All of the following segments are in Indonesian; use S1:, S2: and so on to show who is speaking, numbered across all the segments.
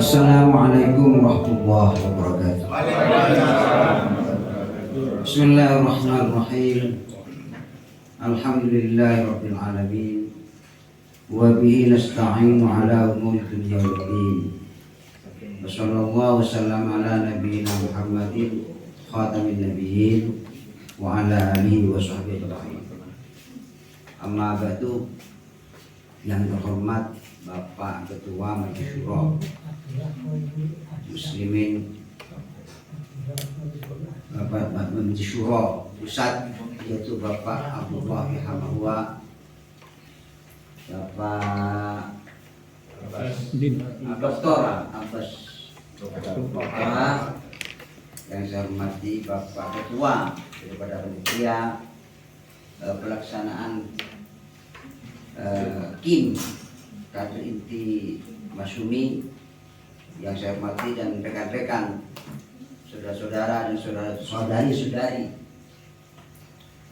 S1: Assalamualaikum warahmatullahi wabarakatuh. Bismillahirrahmanirrahim. Alhamdulillahirabbil alamin. Wa bihi nasta'inu ala umuri dunya waddin. Wassallallahu wasallam ala nabiyyina Muhammadin khatamin nabiyyin wa ala alihi wa sahbihi ajma'in. Amma ba'du. Yang terhormat Bapak Ketua Majelis Syuro Muslimin, Bapak Majelis Syuro Pusat, yaitu Bapak Abdullah Hamahwa, Bapak Dr. Abbas, yang saya hormati Bapak Ketua daripada panitia pelaksanaan KIM kader inti Masumi, yang saya hormati, dan rekan-rekan, saudara-saudara dan saudari-saudari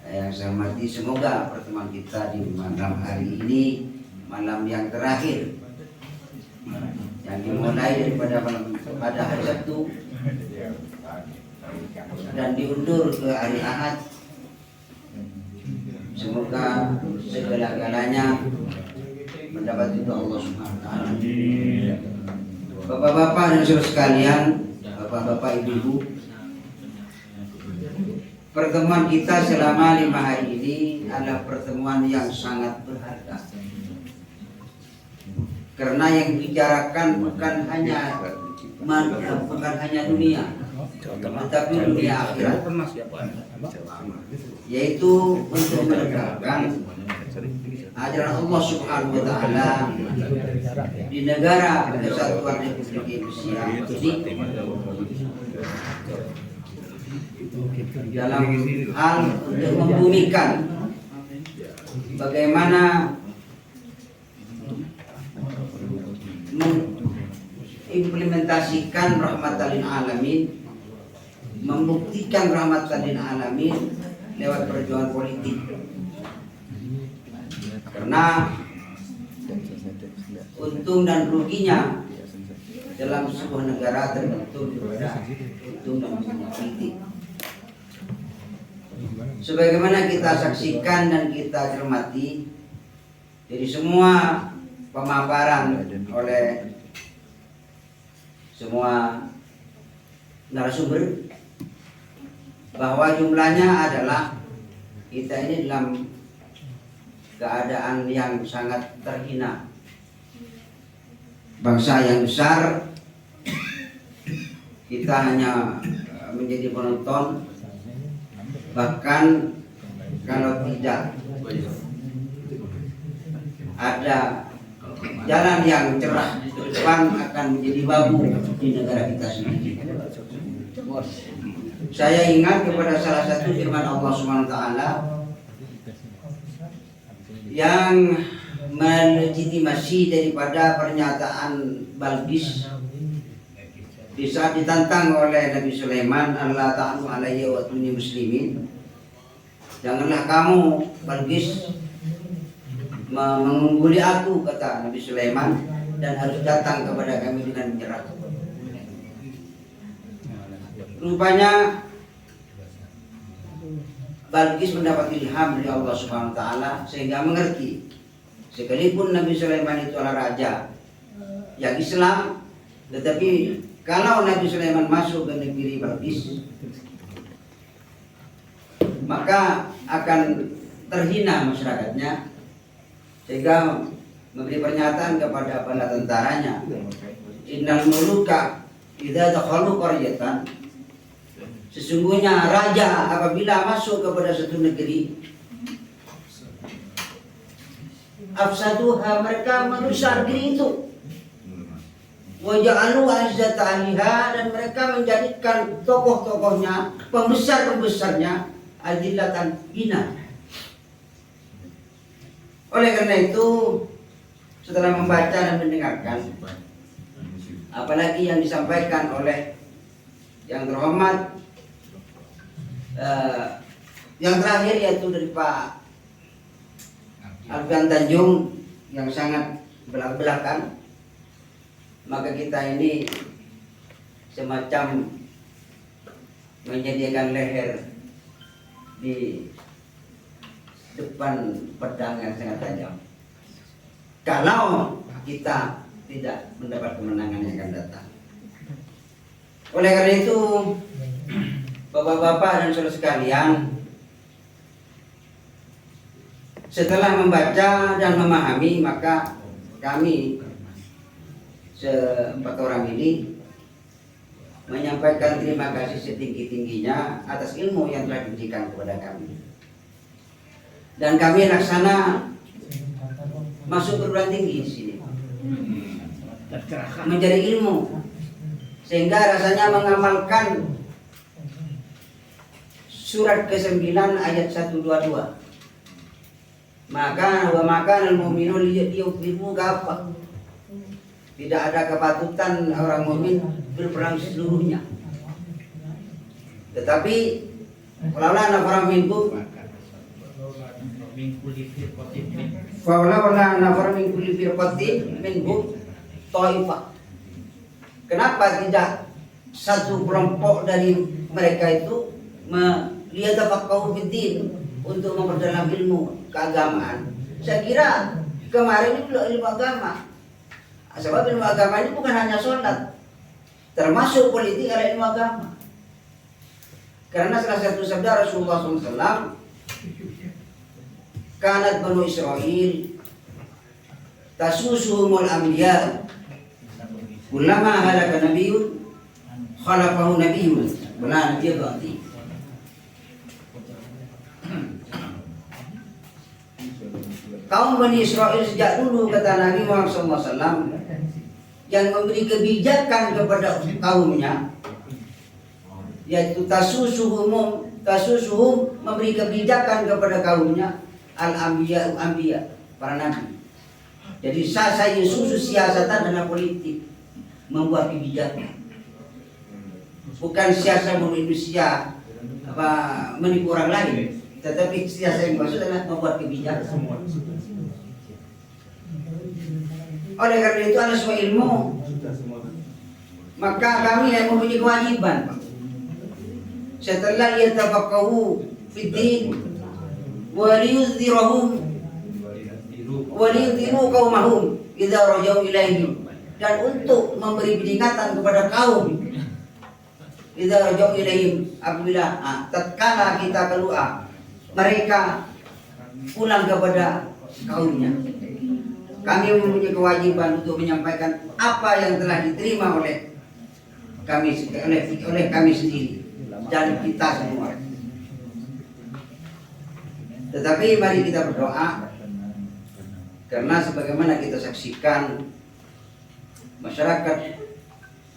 S1: yang saya hormati. Semoga pertemuan kita di malam hari ini malam yang terakhir yang dimulai daripada pada hari Sabtu dan diundur ke hari Ahad. Semoga segala-galanya mendapat ridho Allah Subhanahu wa taala. Bapak-bapak dan saudara sekalian, bapak-bapak, ibu-ibu, pertemuan kita selama 5 hari ini adalah pertemuan yang sangat berharga. Karena yang dibicarakan bukan hanya dunia, tetapi dunia akhirat, yaitu untuk menegakkan ajaran Allah Subhanahu wa taala di negara kesatuan Republik Indonesia ini, dalam hal untuk membumikan bagaimana mengimplementasikan rahmatan lil alamin, membuktikan rahmatan lil alamin lewat perjuangan politik. Karena untung dan ruginya dalam sebuah negara terbentuk pada untung dan ruginya politik. Sebagaimana kita saksikan dan kita cermati dari semua pemaparan oleh semua narasumber, bahwa jumlahnya adalah kita ini dalam keadaan yang sangat terhina. Bangsa yang besar, kita hanya menjadi penonton. Bahkan kalau tidak ada jalan yang cerah ke depan, akan menjadi babu di negara kita sendiri. Saya ingat kepada salah satu firman Allah Subhanahu wa taala yang melegitimasi daripada pernyataan Balqis di saat ditantang oleh Nabi Sulaiman, Allah ta'ala alayya wa atuni muslimin. Janganlah kamu, Balqis, mengungguli aku, kata Nabi Sulaiman, dan harus datang kepada kami dengan menyerah. Rupanya Balqis mendapat ilham dari Allah Subhanahu wa taala sehingga mengerti, sekalipun Nabi Sulaiman itu adalah raja yang Islam, tetapi kalau Nabi Sulaiman masuk ke negeri Balqis, maka akan terhina masyarakatnya, sehingga memberi pernyataan kepada para tentaranya, innal muluka idza dakhalu qaryatan, sesungguhnya raja apabila masuk kepada satu negeri, afsaduha, mereka merusak negeri itu, wa ja'alu a'izzata ahliha, dan mereka menjadikan tokoh-tokohnya, pembesar-pembesarnya adillatan hina. Oleh karena itu, setelah membaca dan mendengarkan apalagi yang disampaikan oleh yang terhormat yang terakhir, yaitu dari Pak Alfian Tanjung yang sangat belak-belakan, maka kita ini semacam menyediakan leher di depan pedang yang sangat tajam. Kalau kita tidak mendapat kemenangan yang akan datang. Oleh karena itu, Bapak-bapak dan saudara sekalian, setelah membaca dan memahami, maka kami seempat orang ini menyampaikan terima kasih setinggi-tingginya atas ilmu yang telah diberikan kepada kami. Dan kami laksana masuk perguruan tinggi di sini, mencari ilmu, sehingga rasanya mengamalkan surat ke-9 ayat 122. Maka al-mu'minun liyuhibbu kafah. Tidak ada kepatutan orang mukmin berperang seluruhnya. Tetapi walaula nafara minkum minhum taifah. Kenapa tidak satu kelompok dari mereka itu liyatafaqahu fiddin, untuk memperdalam ilmu keagamaan? Saya kira kemarin itu ilmu agama. Sebab ilmu agama ini bukan hanya sholat, termasuk politik adalah ilmu agama. Karena salah satu sabda Rasulullah SAW, kanat Banu Israel tasusuhumul anbiya kullama halaka nabiyyun khalafahu nabiyyun wala nabiyya ba'di. Kaum Bani Israel sejak dulu, kata Nabi Muhammad SAW, yang memberi kebijakan kepada kaumnya, yaitu tasusuhum, memberi kebijakan kepada kaumnya, al-anbiya, para nabi. Jadi saya susu siasatan dan politik, membuat kebijakan. Bukan siasat manusia menipu orang lain, tetapi siasat yang maksud adalah membuat kebijakan. Oleh karena itu, ada semua ilmu, maka kami yang mempunyai kewajiban setelah yatafaqahu fiddin wa liyudhirahum wa liyudhiru qaumahum idza rajau ilaihim, dan untuk memberi peringatan kepada kaum idza rajau ilaihim, apabila tatkala kita keluar mereka pulang kepada kaumnya. Kami mempunyai kewajiban untuk menyampaikan apa yang telah diterima oleh kami sendiri dan kita semua. Tetapi mari kita berdoa, karena sebagaimana kita saksikan, masyarakat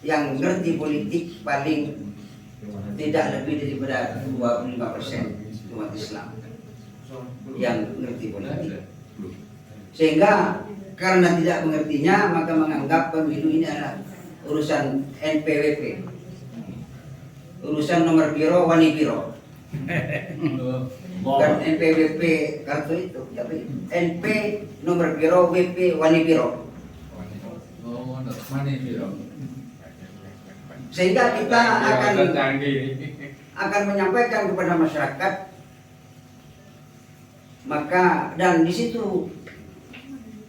S1: yang ngerti politik paling tidak lebih daripada 25% umat Islam yang ngerti politik. Sehingga karena tidak mengertinya, maka menganggap pemilu ini adalah urusan NPWP, urusan nomor biro wani biro. Bukan NPWP kartu itu, tapi NP nomor biro, WP wani biro. Sehingga kita akan menyampaikan kepada masyarakat, maka dan di situ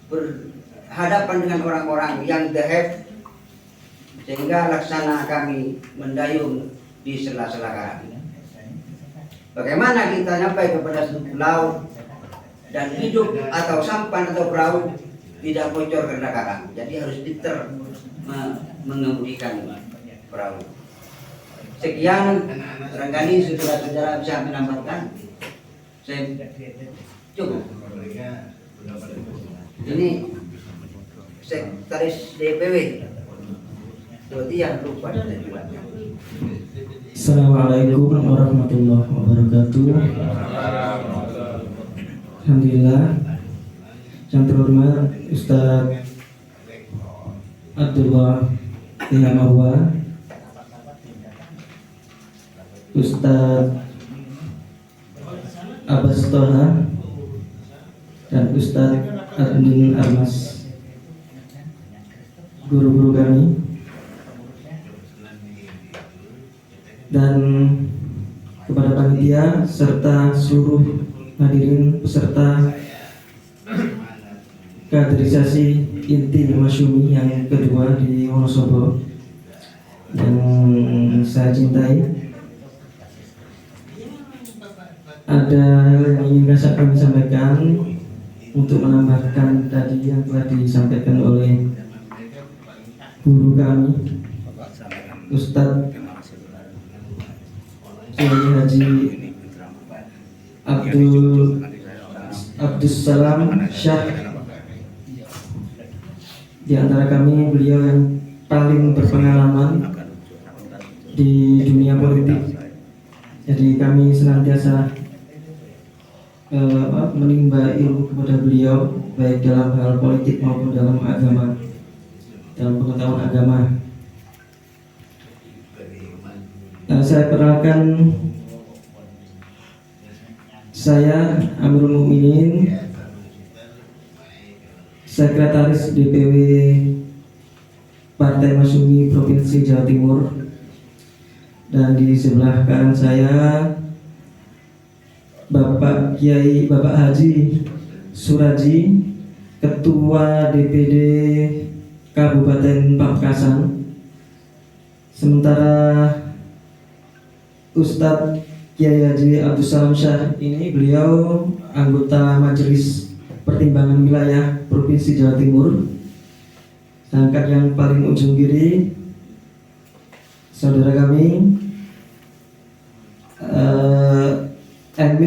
S1: berhadapan dengan orang-orang yang dahef, sehingga laksana kami mendayung di sela-sela karang. Bagaimana kita sampai kepada satu pulau dan hidup atau sampan atau perahu tidak bocor karena karang, jadi harus pintar mengemudikan perahu. Sekian, barangkali saudara-saudara bisa menambahkan. Saya cukup. Ini sekretaris DPW berarti yang lupa dan juga.
S2: Assalamualaikum warahmatullahi wabarakatuh. Alhamdulillah, yang terhormat Ustadz Abdullah Tihamahwa, Ustadz Abbas Toha, dan Ustadz Ardin Armas. guru-guru kami, dan kepada panitia serta seluruh hadirin peserta kaderisasi inti Masyumi yang kedua di Wonosobo yang saya cintai. Ada hal yang ingin kami sampaikan untuk menambahkan tadi yang telah disampaikan oleh guru kami, Ustadz Kiai Haji Abdussalam Syah. Di antara kami beliau yang paling berpengalaman di dunia politik. Jadi kami senantiasa menimba ilmu kepada beliau baik dalam hal politik maupun dalam agama, dalam pengetahuan agama. Saya perkenalkan, saya Amirul Mukminin, Sekretaris DPW Partai Masyumi Provinsi Jawa Timur, dan di sebelah kanan saya Bapak Kiai Bapak Haji Suraji, Ketua DPD Kabupaten Pamekasan. Sementara Ustadz Kiai Haji Abdussalam Syah ini beliau anggota Majelis Pertimbangan Wilayah Provinsi Jawa Timur. Sedangkan yang paling ujung kiri saudara kami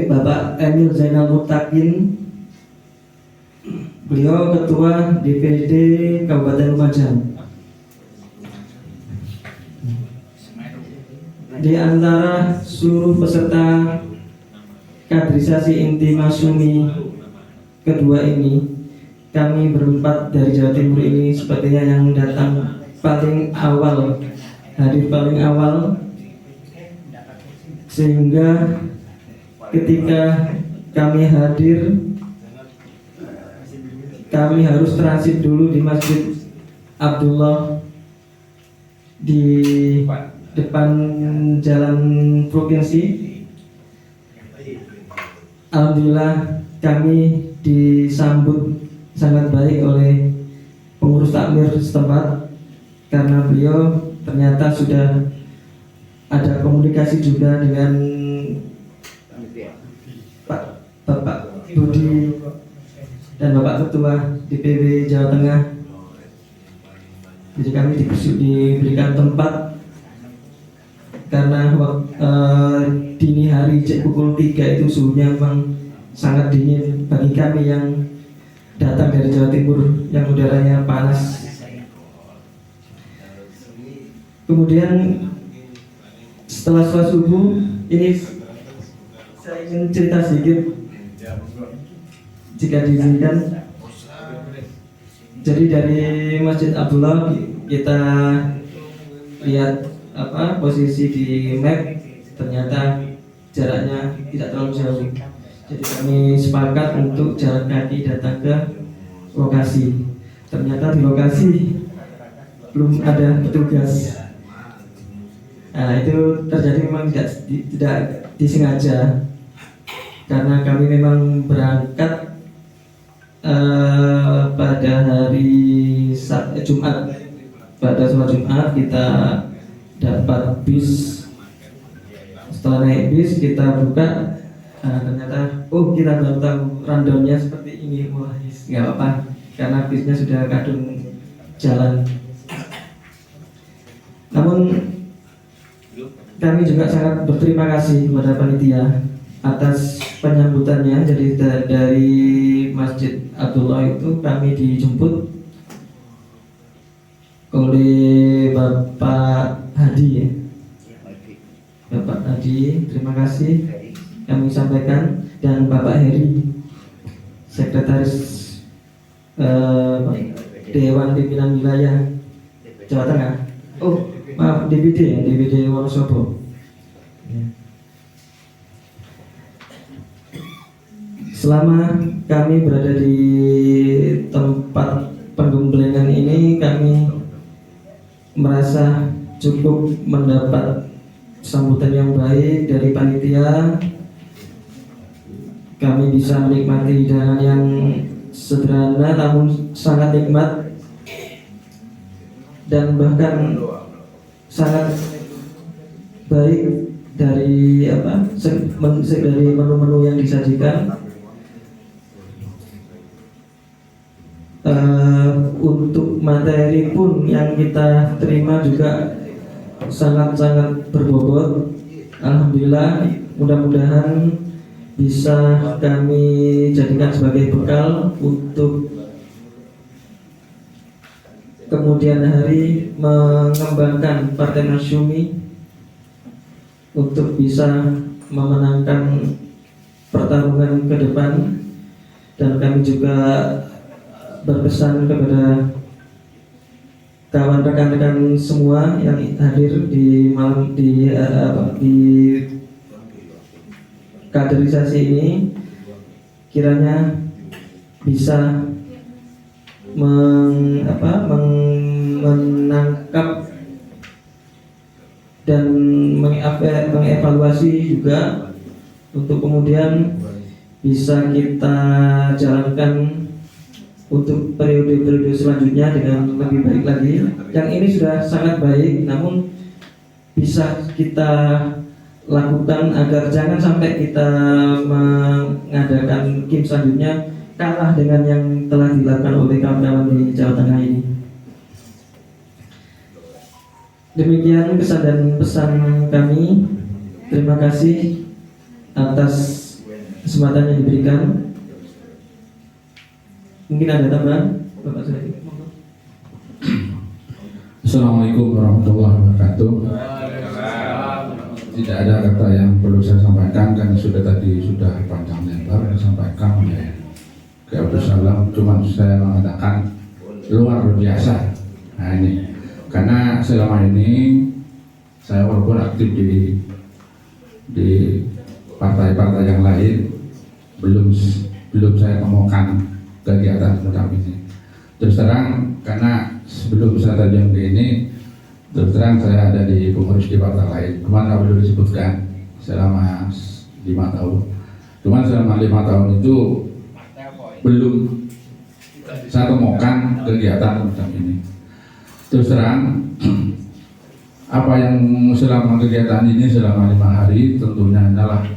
S2: Bapak Emil Zainal Mutakin, beliau Ketua DPD Kabupaten Lumajang. Di antara seluruh peserta kaderisasi inti Masyumi kedua ini, kami berempat dari Jawa Timur ini sepertinya yang datang paling awal, hadir paling awal, sehingga ketika kami hadir, kami harus transit dulu di Masjid Abdullah di depan jalan provinsi. Alhamdulillah kami disambut sangat baik oleh pengurus takmir setempat, karena beliau ternyata sudah ada komunikasi juga dengan Bapak Budi dan Bapak Ketua DPW Jawa Tengah. Jadi kami diberikan tempat karena dini hari pukul 3 itu suhunya memang sangat dingin bagi kami yang datang dari Jawa Timur yang udaranya panas. Kemudian setelah sholat subuh ini saya ingin cerita sedikit jika diizinkan. Jadi dari Masjid Abdullah kita lihat posisi di map, ternyata jaraknya tidak terlalu jauh. Jadi kami sepakat untuk jalan kaki datang ke lokasi. Ternyata di lokasi belum ada petugas. Nah, itu terjadi memang tidak disengaja, karena kami memang berangkat pada hari Jumat. Pada sholat Jumat kita dapat bis. Setelah naik bis kita buka, ternyata kita baru tahu rundownnya seperti ini. Wah, nggak apa-apa karena bisnya sudah kadung jalan. Namun kami juga sangat berterima kasih kepada panitia atas penyambutannya. Jadi dari Masjid Abdullah itu kami dijemput oleh Bapak Hadi, ya. Bapak Hadi, terima kasih kami sampaikan, dan Bapak Heri, Sekretaris Dewan Pimpinan Wilayah Jawa Tengah. Oh, maaf, DPD Wonosobo. Selama kami berada di tempat penggemblengan ini, kami merasa cukup mendapat sambutan yang baik dari panitia. Kami bisa menikmati hidangan yang sederhana namun sangat nikmat, dan bahkan sangat baik dari dari menu-menu yang disajikan. Untuk materi pun yang kita terima juga sangat-sangat berbobot. Alhamdulillah, mudah-mudahan bisa kami jadikan sebagai bekal untuk kemudian hari mengembangkan Partai Masyumi untuk bisa memenangkan pertarungan ke depan. Dan kami juga berpesan kepada kawan rekan-rekan semua yang hadir di malam di kaderisasi ini, kiranya bisa menangkap dan mengevaluasi juga untuk kemudian bisa kita jalankan untuk periode-periode selanjutnya dengan lebih baik lagi. Yang ini sudah sangat baik, namun bisa kita lakukan agar jangan sampai kita mengadakan game selanjutnya kalah dengan yang telah dilakukan oleh kawan-kawan di Jawa Tengah ini. Demikian pesan dan pesan kami. Terima kasih atas kesempatan yang diberikan. Mungkin ada tambahan, Bapak Sri.
S3: Assalamualaikum warahmatullahi wabarakatuh. Tidak ada kata yang perlu saya sampaikan karena sudah panjang lebar disampaikan oleh Kiai Abdul Salam. Cuma saya mengatakan luar biasa. Nah ini karena selama ini saya walaupun aktif di partai-partai yang lain, belum saya temukan kegiatan semacam ini. Terus terang, karena sebelum saya terjun ke ini, terus terang saya ada di pengurus di partai lain. Kemana belum disebutkan selama 5 tahun. Cuman selama 5 tahun itu belum saya temukan kegiatan semacam ini. Terus terang, apa yang selama kegiatan ini selama 5 hari tentunya adalah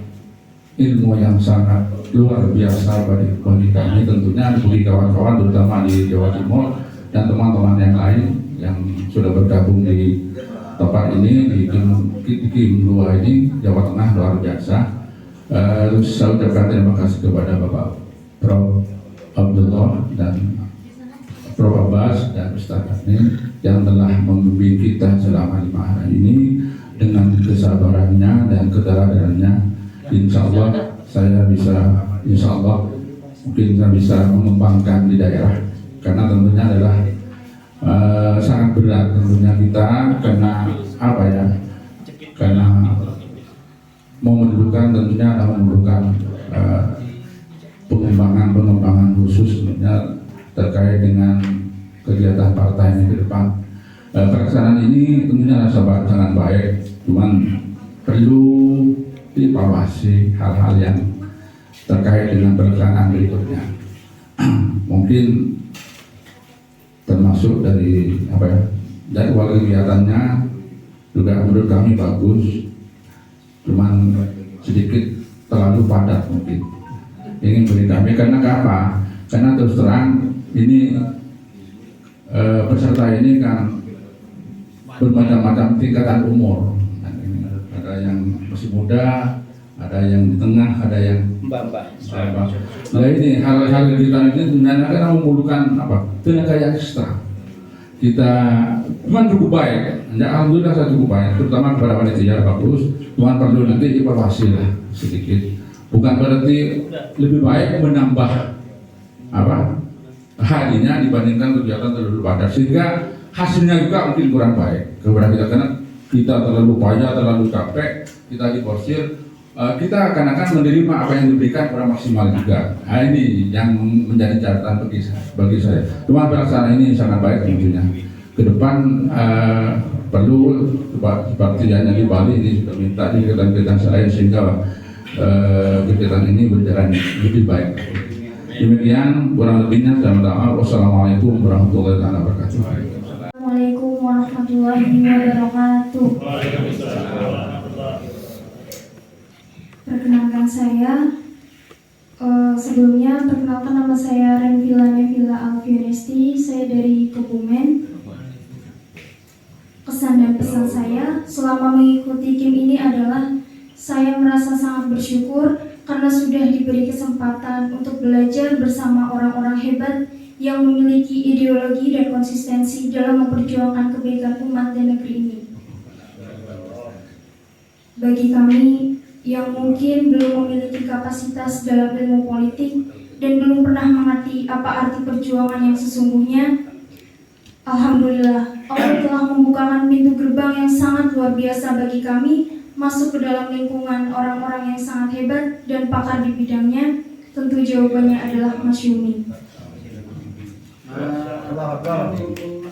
S3: ilmu yang sangat luar biasa bagi kami, tentunya bagi kawan-kawan terutama di Jawa Timur dan teman-teman yang lain yang sudah bergabung di tempat ini di Kim 2 ini Jawa Tengah, luar biasa. Terus saya ucapkan terima kasih kepada Bapak Prof. Abdullah dan Prof. Abbas dan Ustaz Adnin yang telah membimbing kita selama 5 hari ini dengan kesabarannya dan keteladarannya. Insya Allah saya bisa mengembangkan di daerah, karena tentunya adalah sangat berat tentunya kita karena tentunya adalah memerlukan pengembangan khusus tentunya terkait dengan kegiatan partai ini ke depan. Pelaksanaan ini tentunya sangat baik, cuman perlu dievaluasi hal-hal yang terkait dengan pelaksanaan berikutnya. Mungkin termasuk dari jadwal kegiatannya juga menurut kami bagus, cuman sedikit terlalu padat mungkin. Ingin beri kami karena apa? Karena terus terang ini peserta ini kan bermacam-macam tingkatan umur. Ada yang masih muda, ada yang di tengah, ada yang mbak. Nah ini hal-hal kita ini sebenarnya kan membutuhkan tenaga yang ekstra. Kita cuma cukup baik, alhamdulillah saya cukup baik, terutama kepada panitia bagus. Cuma perlu nanti evaluasi lah sedikit. Bukan berarti lebih baik menambah harinya dibandingkan kegiatan terlalu padat, sehingga hasilnya juga mungkin kurang baik kepada kita karena kita terlalu banyak, terlalu capek, kita diporsir, kita akan menerima apa yang diberikan kurang maksimal juga. Nah ini yang menjadi catatan bagi saya. Cuma pelaksanaan ini sangat baik tentunya. ke depan perlu seperti hanya di Bali ini sudah minta di kegiatan-kegiatan lain sehingga kegiatan ini berjalan lebih baik. Demikian kurang lebihnya saya minta maaf. Wassalamualaikum warahmatullahi wabarakatuh.
S4: Assalamualaikum warahmatullahi wabarakatuh. Perkenalkan saya, sebelumnya perkenalkan nama saya Renvila Nevila Alfianesti, saya dari Kebumen. Kesan dan pesan saya selama mengikuti KIM ini adalah saya merasa sangat bersyukur karena sudah diberi kesempatan untuk belajar bersama orang-orang hebat yang memiliki ideologi dan konsistensi dalam memperjuangkan kebaikan umat dan negeri ini. Bagi kami yang mungkin belum memiliki kapasitas dalam ilmu politik dan belum pernah mengerti apa arti perjuangan yang sesungguhnya, alhamdulillah Allah telah membukakan pintu gerbang yang sangat luar biasa bagi kami masuk ke dalam lingkungan orang-orang yang sangat hebat dan pakar di bidangnya. Tentu jawabannya adalah Mas Yumi.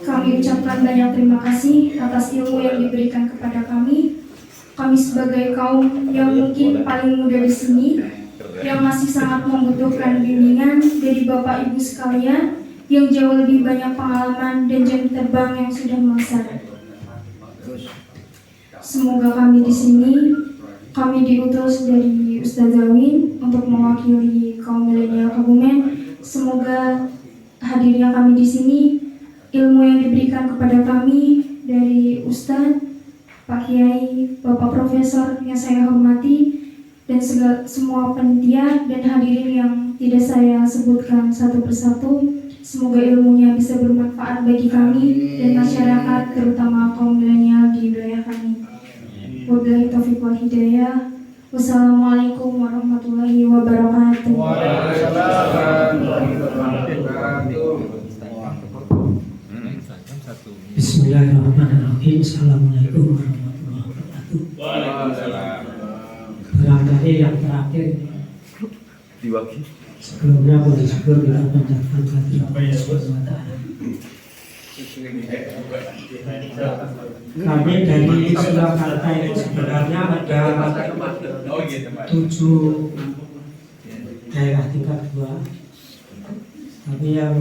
S4: Kami ucapkan banyak terima kasih atas ilmu yang diberikan kepada kami. Kami sebagai kaum yang mungkin paling muda di sini, yang masih sangat membutuhkan bimbingan dari Bapak Ibu sekalian yang jauh lebih banyak pengalaman dan jam terbang yang sudah meleset. Semoga kami di sini, kami diutus dari Ustaz Zawin untuk mewakili kaum milenial Kebumen. Semoga hadirnya kami di sini, ilmu yang diberikan kepada kami dari Ustaz, Pak Kiai, Bapak Profesor yang saya hormati, dan semua panitia dan hadirin yang tidak saya sebutkan satu persatu. Semoga ilmunya bisa bermanfaat bagi kami dan masyarakat, terutama kaum milenial di wilayah kami. Wabillahi taufiq wal hidayah. Wassalamualaikum warahmatullahi wabarakatuh.
S5: Bismillahirrahmanirrahim. Assalamualaikum warahmatullahi wabarakatuh. Barangkali yang terakhir sebelumnya boleh syukur kita panjatkan kehadirat Allah Subhanahu wa Ta'ala. Kami dari Surakarta itu sebenarnya ada 7 daerah tingkat 2, tapi yang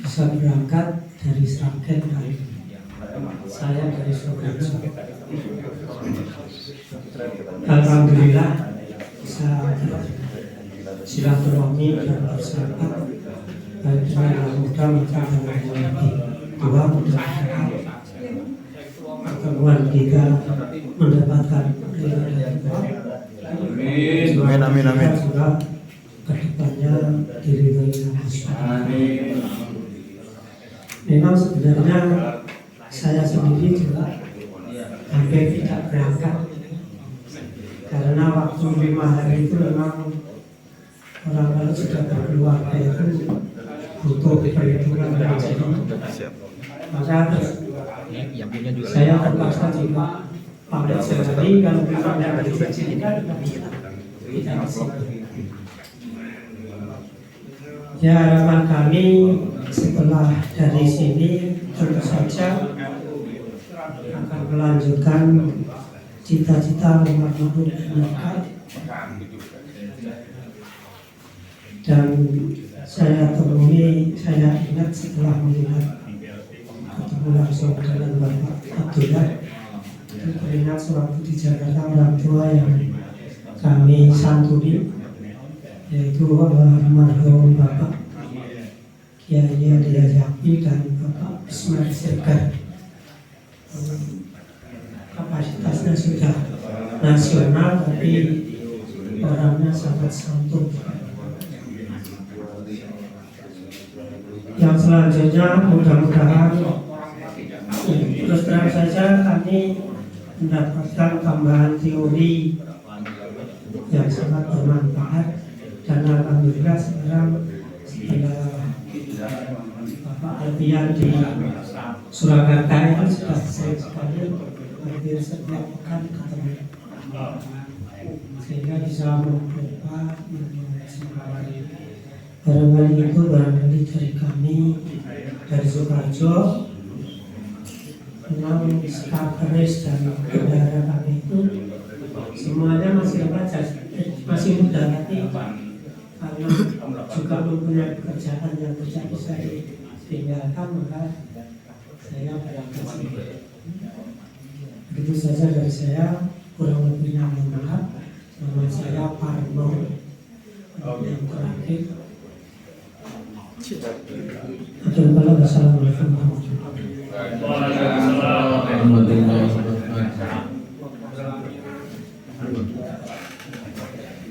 S5: bisa berangkat dari Sragen dan saya dari Surakarta. Alhamdulillah bisa silaturahmi dan bersahabat baik saya muda maupun yang lebih tua, mudah-mudahan pertemuan kita mendapatkan amin. Juga kedepannya diridhoi Allah. Memang sebenarnya saya sendiri juga hampir tidak berangkat karena waktu 5 hari itu memang orang kalau sudah berkeluarga itu butuh perhitungan rezeki. Maka saya terpaksa juga pamit sehari kalau memang yang diizinkan kita ya, harapan kami setelah dari sini tentu saja akan melanjutkan cita-cita umat mereka. Dan saya ingat setelah melihat ketemu langsung dengan Bapak Abdullah, itu teringat sewaktu di Jakarta orang tua yang kami santuni, yaitu almarhum Bapak Kiai Adia Yapi dan Bapak Ismail Sergar. Kapasitasnya sudah nasional, tapi orangnya sangat santun. Yang selanjutnya mudah-mudahan terus terang saja kami mendapatkan tambahan teori yang sangat bermanfaat, dan alhamdulillah sekarang setelah Bapak Alfian di Surakarta itu sudah sering sekali hampir setiap pekan ketemu, sehingga bisa mempercepat barangkali itu barangkali dari kami dari Sukarjo. 6 staff keris dan bendahara kami itu semuanya masih remaja, masih muda, tapi karena juga mempunyai pekerjaan yang tidak bisa ditinggalkan, maka saya berangkat sini. Begitu saja dari saya, kurang lebihnya mohon maaf. Nama saya Parno. Yang terakhir, Assalamualaikum warahmatullahi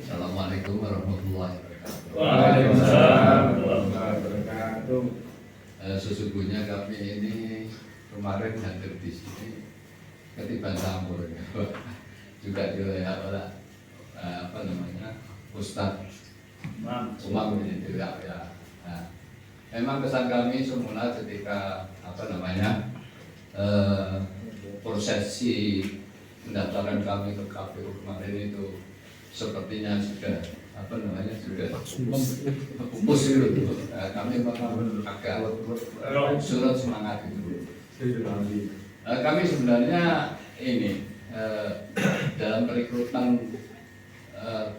S6: Assalamualaikum warahmatullahi wabarakatuh. Sesungguhnya kami ini kemarin hadir di sini ketiban campur juga dilayani oleh Ustadz Umam ini juga ya. Nah, memang kesan kami semula ketika prosesi pendaftaran kami ke KPU kemarin itu sepertinya sudah pupus itu. Kami memang agak surut semangat itu. Kami sebenarnya ini dalam perekrutan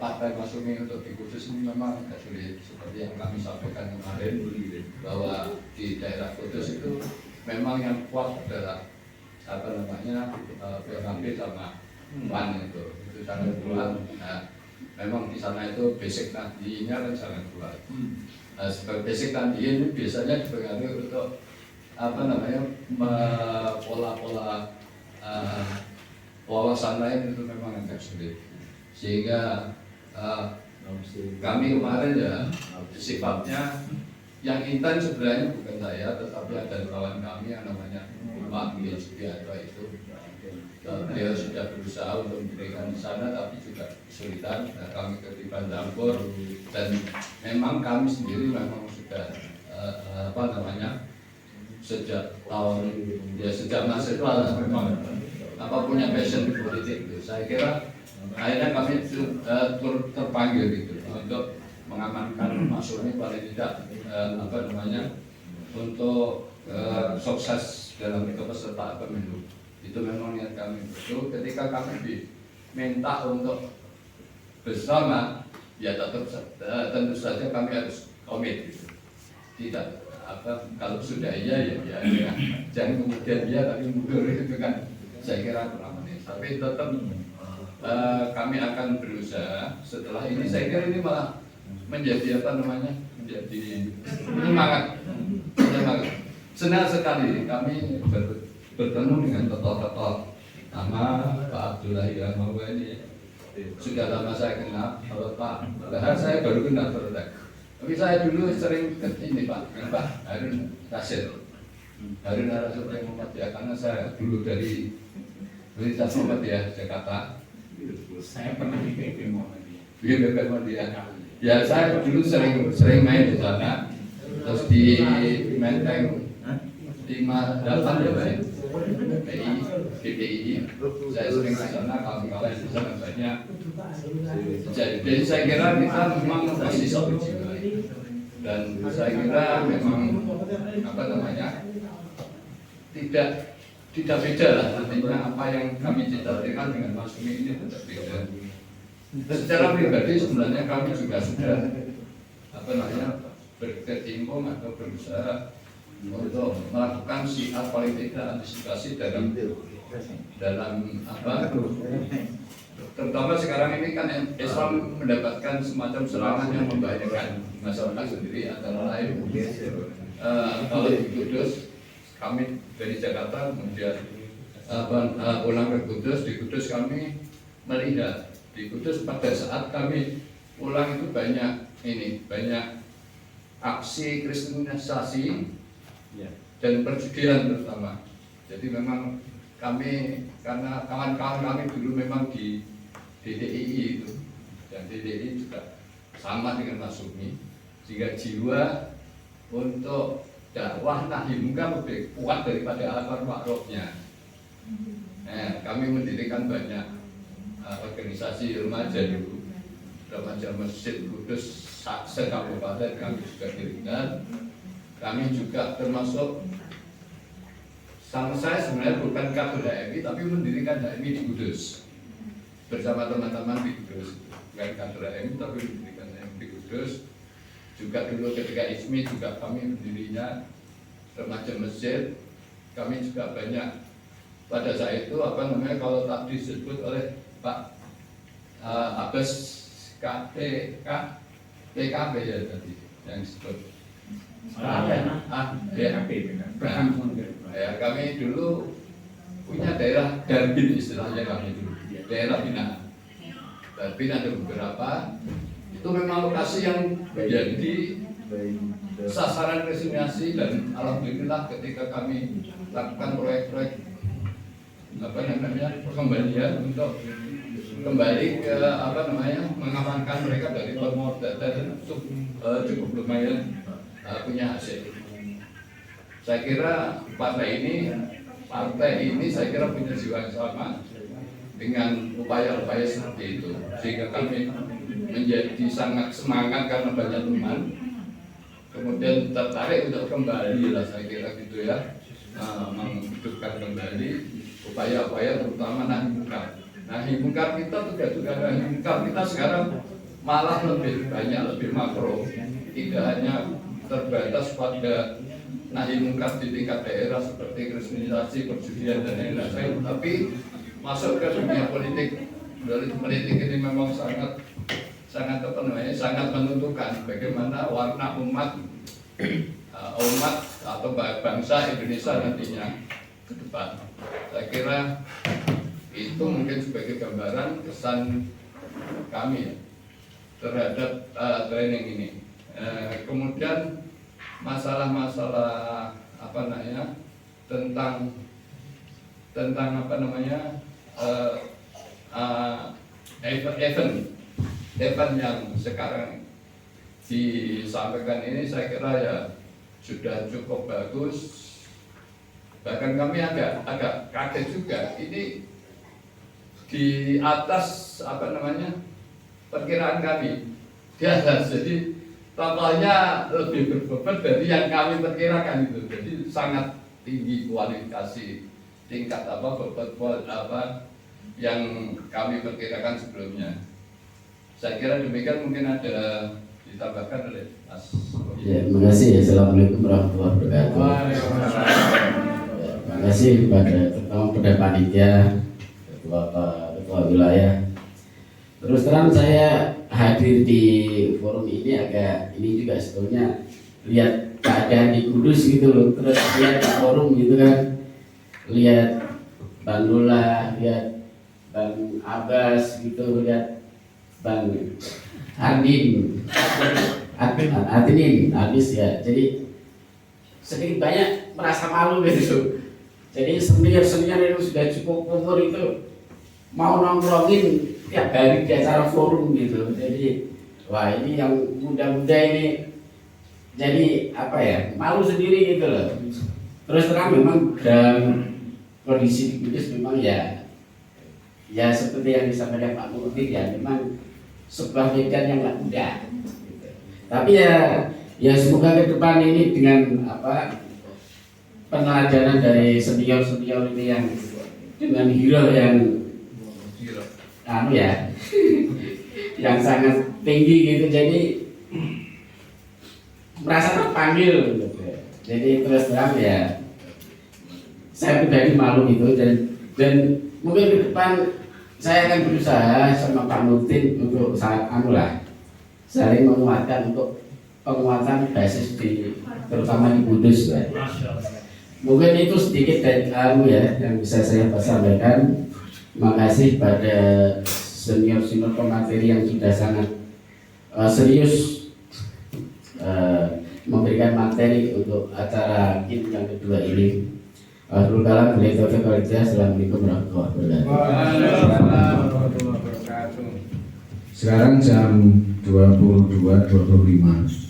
S6: Partai Masyumi untuk di Kudus ini memang agak sulit, seperti yang kami sampaikan kemarin bahwa di daerah Kudus itu memang yang kuat adalah PKB sama PAN itu sangat kuat. Nah, memang di sana itu basic nantinya kan sangat kuat. Sebagai basic nanti ini biasanya dipengaruhi untuk pola-pola wawasan lain itu memang agak sulit. Sehingga kami kemarin ya sifatnya yang intens sebenarnya bukan saya, tetapi ada kawan kami yang namanya Pak Sugiarto itu. Beliau sudah berusaha untuk memberikan di sana, tapi juga kesulitan. Kami ketiban campur dan memang kami sendiri memang sudah sejak mahasiswa memang punya passion di politik itu. Saya kira akhirnya kami terpanggil gitu untuk mengamankan Masyumi paling tidak untuk sukses dalam kepesertaan pemilu. Itu memang yang kami betul. Ketika kami diminta untuk bersama, ya tentu saja kami harus komit gitu. Tidak kalau sudah iya ya jangan kemudian iya tapi mundur itu kan saya kira kurang menit. Tapi tetap kami akan berusaha setelah ini. Saya kira ini malah menjadi menjadi penyemangat. Senang sekali kami bertemu dengan tokoh-tokoh nama Pak Abdullah Yamawa ini. Sudah lama saya kenal. Kalau Pak Bahar saya baru kenal berdak. Tapi saya dulu sering ke ini Pak Harun Rasid Muhammad ya, karena saya dulu dari Universitas Muhammadiyah Jakarta.
S7: Saya pernah di PP
S6: Muhammadiyah. Ya saya dulu sering main di sana. Terus di Menteng 58 ya Pak. PPI. Saya sering ke sana, kawan-kawan di sana banyak. Jadi saya kira kita memang masih satu jiwa. Dan saya kira memang tidak beda lah nantinya apa yang kami cita-citakan dengan Masyumi ini tidak beda. Secara pribadi sebenarnya kami juga sudah berkecimpung atau berusaha untuk melakukan syiar paling tidak antisipasi dalam terutama sekarang ini kan Islam mendapatkan semacam serangan yang membahayakan masyarakat sendiri, antara lain kalau di Kudus kami dari Jakarta kemudian pulang ke Kudus. Di Kudus kami melihat di Kudus pada saat kami pulang itu banyak aksi kristenisasi dan perjudian terutama. Jadi memang kami, karena kawan-kawan kami dulu memang di DDI itu, dan DDI juga sama dengan Masyumi, sehingga jiwa untuk dakwah nahi munkar lebih kuat daripada amar ma'rufnya. Kami mendirikan banyak organisasi remaja dulu, remaja Masjid Kudus sekabupaten kami juga dirikan. Kami juga termasuk saya sebenarnya bukan kader HMI tapi mendirikan HMI di Kudus bersama teman-teman di Kudus, bukan kader HMI tapi mendirikan HMI di Kudus. Juga dulu ketika ISMI juga kami mendirinya remaja masjid, kami juga banyak pada saat itu kalau tadi disebut oleh Pak Abbas PKB ya tadi yang disebut. Ya, kami dulu punya daerah Darbin istilahnya kami dulu, daerah binaan. Darbin ada beberapa, itu memang lokasi yang menjadi sasaran resimulasi dan alhamdulillah ketika kami lakukan proyek-proyek pengembalian untuk kembali ke mengamankan mereka dari pemodal dan cukup lumayan punya hasil. Saya kira partai ini saya kira punya jiwa yang sama dengan upaya-upaya seperti itu, sehingga kami menjadi sangat semangat karena banyak teman, kemudian tertarik untuk kembali lah saya kira gitu ya, menghidupkan kembali upaya-upaya terutama nahi mungkar. Nahi mungkar kita juga nahi mungkar kita sekarang malah lebih banyak, lebih makro, tidak hanya terbatas pada nahi mungkar di tingkat daerah seperti kriminalisasi, perjudian dan lain-lain, tapi masuk ke dunia politik. Politik ini memang sangat menentukan bagaimana warna umat atau bangsa Indonesia nantinya ke depan. Saya kira itu mungkin sebagai gambaran kesan kami terhadap training ini. Kemudian masalah-masalah tentang event yang sekarang disampaikan ini saya kira ya sudah cukup bagus. Bahkan kami agak kaget juga, ini di atas perkiraan kami, di atas. Jadi totalnya lebih berbobot dari yang kami perkirakan itu. Jadi sangat tinggi kualifikasi tingkat bobot yang kami perkirakan sebelumnya. Saya kira demikian, mungkin ada ditambahkan oleh Mas.
S8: Ya, terima kasih. Assalamualaikum warahmatullahi wabarakatuh. Terima kasih kepada panitia, ketua wilayah. Terus terang saya hadir di forum ini ini juga sebetulnya lihat keadaan di Kudus gitu loh. Terus lihat di forum gitu kan, lihat Bang Lula, lihat Bang Abbas gitu, lihat Bang Adinin, Abis ya. Jadi sedikit banyak merasa malu gitu. Jadi senior itu sudah cukup umur itu mau nongkrongin tiap hari di acara forum gitu. Jadi wah ini yang muda-muda ini jadi malu sendiri gitu loh. Terus terang memang dalam kondisi di Kudus memang ya seperti yang disampaikan Pak Murti ya memang sebuah medan yang nggak mudah gitu. Tapi ya semoga ke depan ini dengan peneladanan dari senior ini yang dengan hero yang yang sangat tinggi gitu, jadi merasa terpanggil gitu. Jadi terus terang ya saya pribadi malu gitu, dan mungkin ke depan saya akan berusaha sama Pak Nurdin untuk saling menguatkan untuk penguatan basis terutama di Kudus ya. Mungkin itu sedikit dari yang bisa saya sampaikan. Terima kasih pada senior pemateri yang sudah sangat serius memberikan materi untuk acara KIN yang kedua ini. Assalamualaikum warahmatullahi wabarakatuh.
S3: Sekarang jam 22.25.